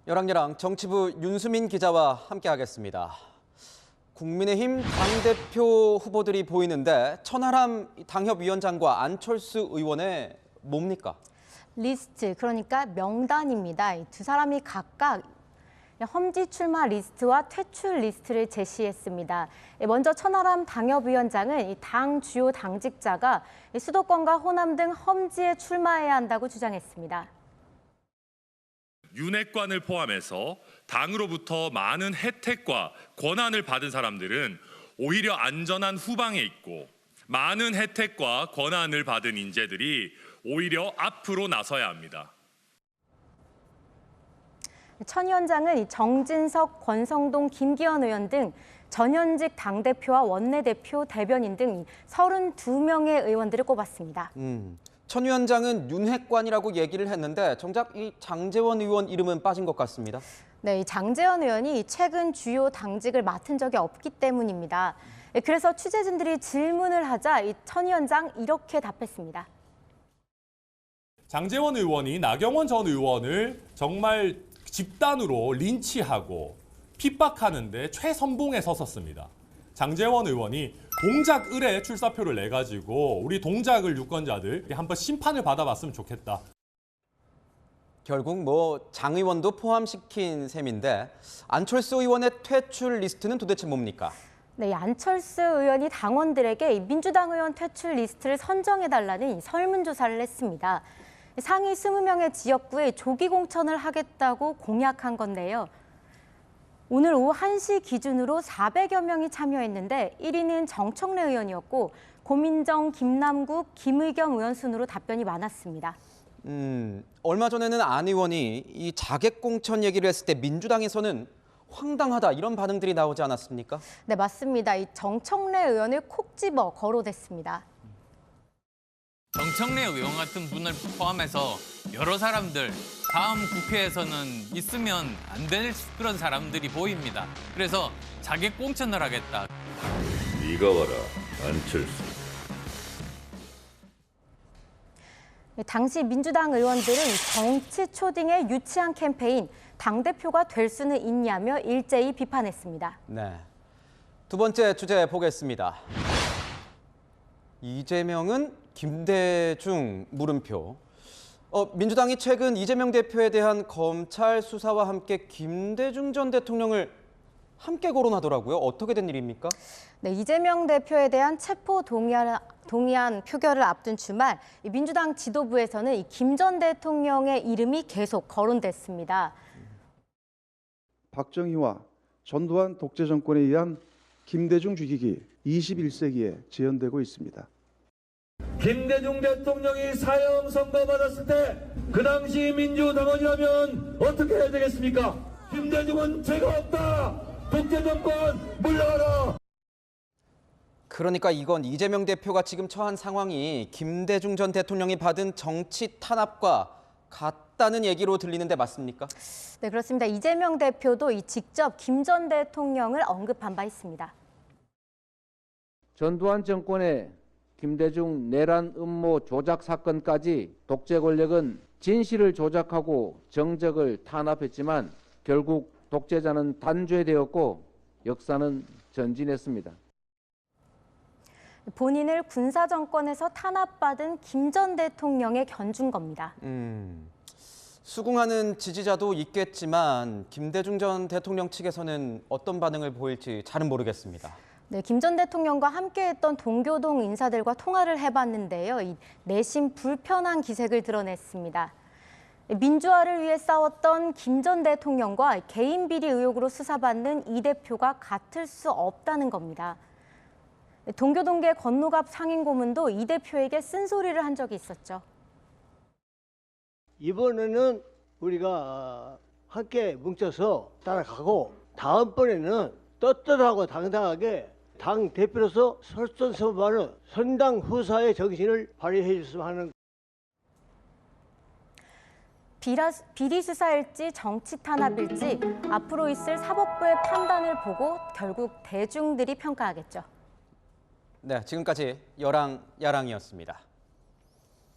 열왕열왕 정치부 윤수민 기자와 함께하겠습니다. 국민의힘 당대표 후보들이 보이는데 천하람 당협위원장과 안철수 의원의 뭡니까? 리스트, 그러니까 명단입니다. 이 두 사람이 각각 험지 출마 리스트와 퇴출 리스트를 제시했습니다. 먼저 천하람 당협위원장은 이 당 주요 당직자가 수도권과 호남 등 험지에 출마해야 한다고 주장했습니다. 윤핵관을 포함해서 당으로부터 많은 혜택과 권한을 받은 사람들은 오히려 안전한 후방에 있고, 많은 혜택과 권한을 받은 인재들이 오히려 앞으로 나서야 합니다. 천 위원장은 정진석, 권성동, 김기현 의원 등 전현직 당대표와 원내대표, 대변인 등 32명의 의원들을 꼽았습니다. 천 위원장은 윤핵관이라고 얘기를 했는데 정작 이 장제원 의원 이름은 빠진 것 같습니다. 네, 이 장제원 의원이 최근 주요 당직을 맡은 적이 없기 때문입니다. 그래서 취재진들이 질문을 하자 이 천 위원장 이렇게 답했습니다. 장제원 의원이 나경원 전 의원을 정말 집단으로 린치하고 핍박하는데 최선봉에 섰었습니다. 장제원 의원이 동작 의뢰 출사표를 내가지고 우리 동작을 유권자들 한번 심판을 받아봤으면 좋겠다. 결국 장 의원도 포함시킨 셈인데 안철수 의원의 퇴출 리스트는 도대체 뭡니까? 네, 안철수 의원이 당원들에게 민주당 의원 퇴출 리스트를 선정해달라는 설문조사를 했습니다. 상위 20명의 지역구에 조기 공천을 하겠다고 공약한 건데요. 오늘 오후 1시 기준으로 400여 명이 참여했는데 1위는 정청래 의원이었고 고민정, 김남국, 김의겸 의원 순으로 답변이 많았습니다. 얼마 전에는 안 의원이 이 자객 공천 얘기를 했을 때 민주당에서는 황당하다 이런 반응들이 나오지 않았습니까? 네, 맞습니다. 이 정청래 의원을 콕 집어 거론했습니다. 정청래 의원 같은 분을 포함해서 여러 사람들 다음 국회에서는 있으면 안 될 그런 사람들이 보입니다. 그래서 자객 공천을 하겠다. 네가 와라, 안철수. 당시 민주당 의원들은 정치 초딩의 유치한 캠페인, 당대표가 될 수는 있냐며 일제히 비판했습니다. 네. 두 번째 주제 보겠습니다. 이재명은 김대중 물음표. 민주당이 최근 이재명 대표에 대한 검찰 수사와 함께 김대중 전 대통령을 함께 거론하더라고요. 어떻게 된 일입니까? 네, 이재명 대표에 대한 체포 동의안 표결을 앞둔 주말 민주당 지도부에서는 김 전 대통령의 이름이 계속 거론됐습니다. 박정희와 전두환 독재 정권에 의한 김대중 죽이기 21세기에 재현되고 있습니다. 김대중 대통령이 사형 선고받았을 때 그 당시 민주당원이라면 어떻게 해야 되겠습니까? 김대중은 죄가 없다. 독재 정권 물러가라. 그러니까 이건 이재명 대표가 지금 처한 상황이 김대중 전 대통령이 받은 정치 탄압과 같다는 얘기로 들리는데 맞습니까? 네, 그렇습니다. 이재명 대표도 직접 김 전 대통령을 언급한 바 있습니다. 전두환 정권의 김대중 내란 음모 조작 사건까지 독재 권력은 진실을 조작하고 정적을 탄압했지만 결국 독재자는 단죄되었고 역사는 전진했습니다. 본인을 군사정권에서 탄압받은 김 전 대통령에 견준 겁니다. 수긍하는 지지자도 있겠지만 김대중 전 대통령 측에서는 어떤 반응을 보일지 잘은 모르겠습니다. 네, 김 전 대통령과 함께했던 동교동 인사들과 통화를 해봤는데요. 내심 불편한 기색을 드러냈습니다. 민주화를 위해 싸웠던 김 전 대통령과 개인 비리 의혹으로 수사받는 이 대표가 같을 수 없다는 겁니다. 동교동계 권노갑 상임고문도 이 대표에게 쓴소리를 한 적이 있었죠. 이번에는 우리가 함께 뭉쳐서 따라가고 다음번에는 떳떳하고 당당하게 당 대표로서 설선서하는 선당 후사의 정신을 발휘해 줬으면 하는. 비리 수사일지 정치 탄압일지 앞으로 있을 사법부의 판단을 보고 결국 대중들이 평가하겠죠. 네, 지금까지 열왕야랑이었습니다.